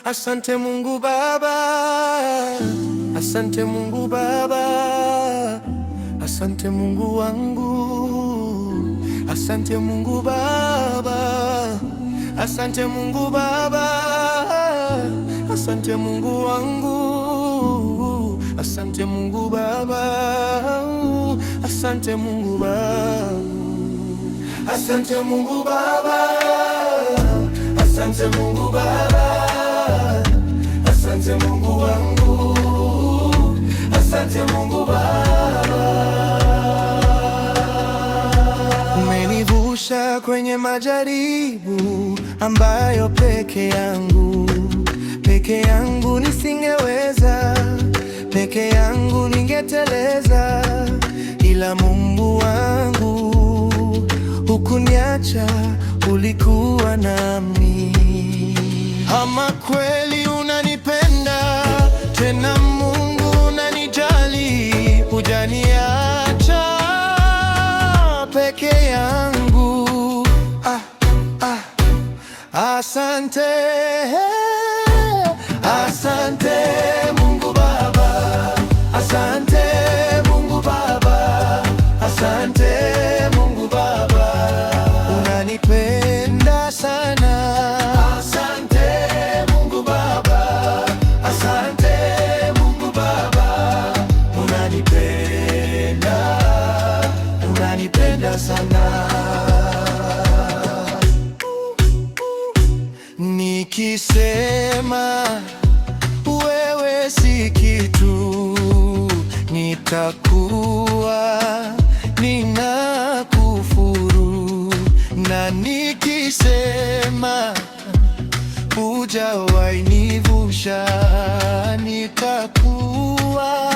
Asante Mungu Baba, asante Mungu Baba, asante Mungu wangu, asante Mungu Baba, asante Mungu Baba, asante Mungu wangu, asante Mungu Baba, asante Mungu Baba, asante Mungu Baba, asante Mungu Baba, asante Mungu wangu, asante Mungu Baba. Umenivusha kwenye majaribu ambayo peke yangu nisingeweza, peke yangu ningeteleza, ila Mungu wangu hukuniacha, ulikuwa nami. Ama kweli unanipenda tena, Mungu unanijali, hujaniacha peke yangu. Asante, asante Mungu Baba, asante Mungu Baba, asante Mungu Baba, unanipenda sana. Asante Mungu Baba, asante Mungu Baba, unanipenda sana. Nikisema wewe si kitu, nitakuwa ninakufuru, na nikisema hujawahi nivusha, nitakuwa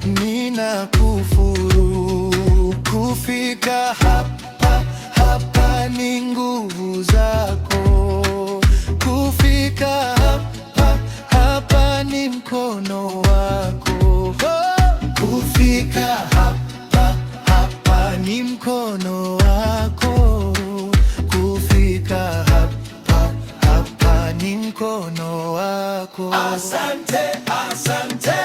ninakufuru. Kufika hapa ni nguvu zako, kufika hapa ni mkono wako, kufika hapa ni mkono wako, kufika hapa ni mkono wako. Asante, asante.